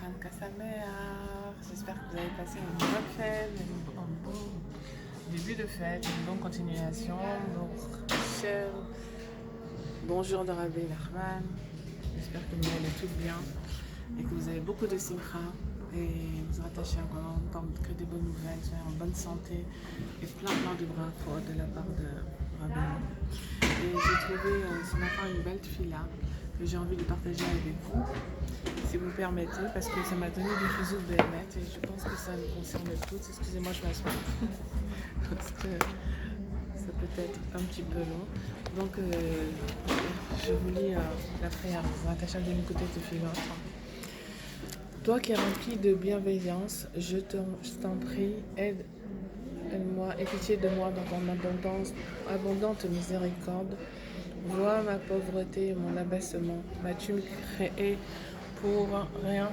Hanouka Sameach. J'espère que vous avez passé une bonne fête, un bon début de fête, une bonne continuation. Donc, cher bonjour de Rabbi Nachman. J'espère que vous allez tous bien et que vous avez beaucoup de simcha et vous rattachez encore que des bonnes nouvelles, soyez en bonne santé et plein de bravo de la part de Rabbi. Et j'ai trouvé ce matin une belle tefila que j'ai envie de partager avec vous, si vous me permettez, parce que ça m'a donné du chizuk béhémet et je pense que ça nous concerne toutes. Excusez-moi, je m'assois parce que ça peut être un petit peu long. Donc, je vous lis la prière. Rattacha de l'écouter tefila. Toi qui es rempli de bienveillance, je t'en prie, aide-moi et pitié de moi dans ton abondante miséricorde. Vois ma pauvreté et mon abaissement. M'as-tu créé pour rien?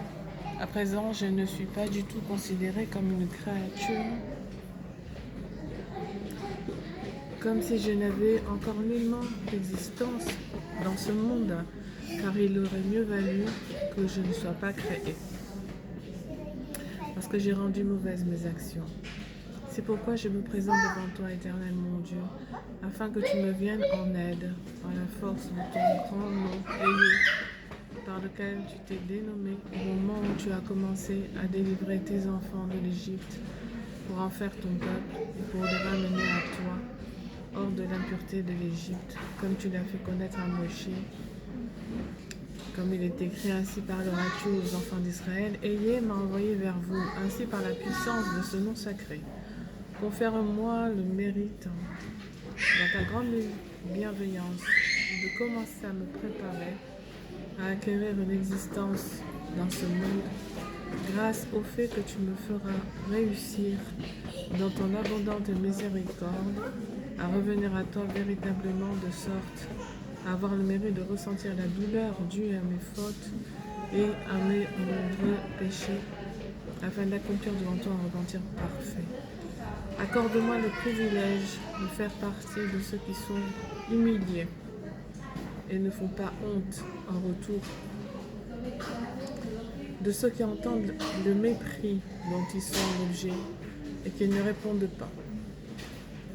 À présent, je ne suis pas du tout considérée comme une créature, comme si je n'avais encore nullement d'existence dans ce monde, car il aurait mieux valu que je ne sois pas créée, parce que j'ai rendu mauvaises mes actions. C'est pourquoi je me présente devant toi, éternel mon Dieu, afin que tu me viennes en aide par la force de ton grand nom, par lequel tu t'es dénommé au moment où tu as commencé à délivrer tes enfants de l'Égypte pour en faire ton peuple et pour les ramener à toi, hors de l'impureté de l'Égypte, comme tu l'as fait connaître à Moshe. Comme il est écrit ainsi parleras-tu aux enfants d'Israël, Ayez m'a envoyé vers vous, ainsi par la puissance de ce nom sacré. Confère-moi le mérite, dans ta grande bienveillance, de commencer à me préparer à acquérir une existence dans ce monde, grâce au fait que tu me feras réussir dans ton abondante miséricorde, à revenir à toi véritablement de sorte à avoir le mérite de ressentir la douleur due à mes fautes et à mes nombreux péchés, afin d'accomplir devant toi un repentir parfait. Accorde-moi le privilège de faire partie de ceux qui sont humiliés et ne font pas honte en retour, de ceux qui entendent le mépris dont ils sont l'objet et qui ne répondent pas.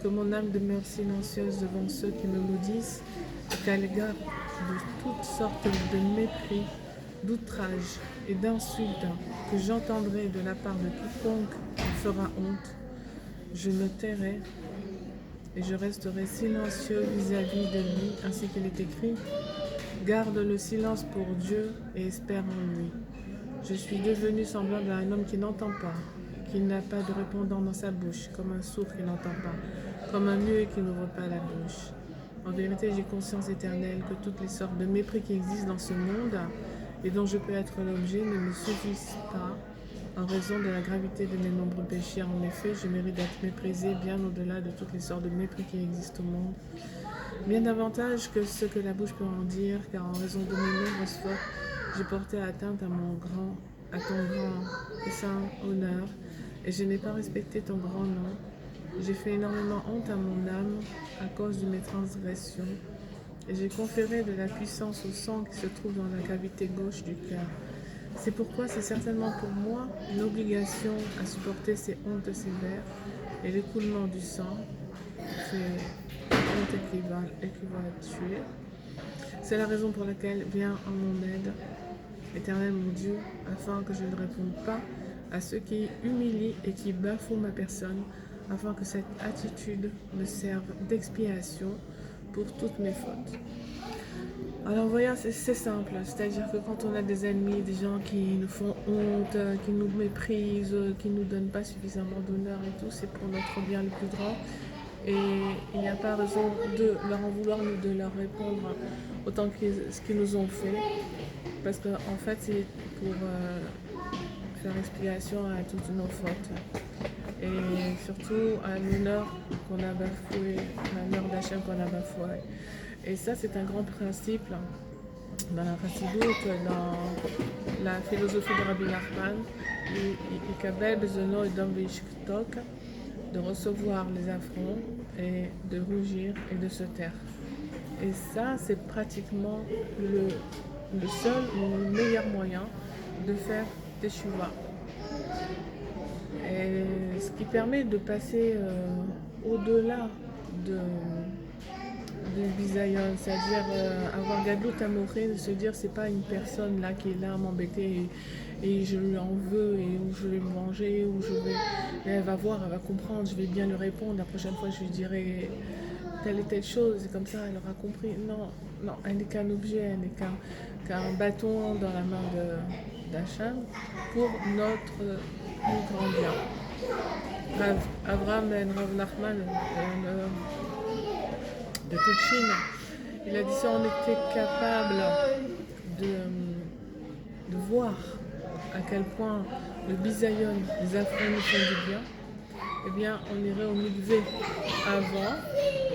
Que mon âme demeure silencieuse devant ceux qui me maudissent et qu'à l'égard de toutes sortes de mépris, d'outrages et d'insultes que j'entendrai de la part de quiconque me fera honte, je me tairai et je resterai silencieux vis-à-vis de lui, ainsi qu'il est écrit. Garde le silence pour Dieu et espère en lui. Je suis devenu semblable à un homme qui n'entend pas, qui n'a pas de répondant dans sa bouche, comme un sourd qui n'entend pas, comme un muet qui n'ouvre pas la bouche. En vérité, j'ai conscience éternelle que toutes les sortes de mépris qui existent dans ce monde et dont je peux être l'objet ne me suffisent pas en raison de la gravité de mes nombreux péchés. En effet, je mérite d'être méprisé bien au-delà de toutes les sortes de mépris qui existent au monde. Bien davantage que ce que la bouche peut en dire, car en raison de mes nombreuses fautes, j'ai porté atteinte à ton grand et saint honneur, et je n'ai pas respecté ton grand nom. J'ai fait énormément honte à mon âme à cause de mes transgressions, et j'ai conféré de la puissance au sang qui se trouve dans la cavité gauche du cœur. C'est pourquoi c'est certainement pour moi une obligation à supporter ces hontes sévères et l'écoulement du sang. C'est honte équivaut à tuer. C'est la raison pour laquelle viens en mon aide, éternel mon Dieu, afin que je ne réponde pas à ceux qui humilient et qui bafouent ma personne, afin que cette attitude me serve d'expiation pour toutes mes fautes. Alors voilà, c'est simple, c'est-à-dire que quand on a des ennemis, des gens qui nous font honte, qui nous méprisent, qui ne nous donnent pas suffisamment d'honneur et tout, c'est pour notre bien le plus grand. Et il n'y a pas raison de leur en vouloir ni de leur répondre autant que ce qu'ils nous ont fait, parce qu'en fait c'est pour faire expiation à toutes nos fautes. Et surtout à l'honneur qu'on a bafoué, l'honneur d'Hachem qu'on a bafoué. Et ça, c'est un grand principe dans la Chassidut, dans la philosophie de Rabbi Nachman, de recevoir les affronts et de rougir et de se taire. Et ça, c'est pratiquement le seul ou le meilleur moyen de faire Teshuvah. Et ce qui permet de passer au-delà de, du bisayon, c'est-à-dire avoir gadlut amoré, de se dire c'est pas une personne là qui est là à m'embêter et je lui en veux et où je vais me venger, où je vais. Mais elle va voir, elle va comprendre, je vais bien lui répondre. La prochaine fois, je lui dirai telle et telle chose, et comme ça, elle aura compris. Non, non, elle n'est qu'un objet, elle n'est qu'un bâton dans la main d'Hacham pour notre plus grand bien. Abraham Ben Rav Nachman de Touchine, il a dit si on était capable de voir à quel point le bisayon, les affreux nous font du bien, eh bien on irait au mikvé avant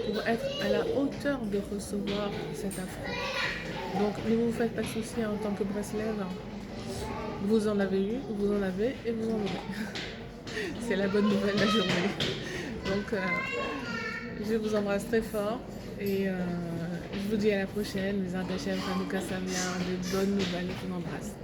pour être à la hauteur de recevoir cet affront. Donc ne vous faites pas de soucis en tant que Breslev, vous en avez eu, vous en avez et vous en aurez. C'est la bonne nouvelle de la journée. Donc je vous embrasse très fort et je vous dis à la prochaine. Les Indéchèmes, Hanouka Samia, de bonnes nouvelles, je vous embrasse.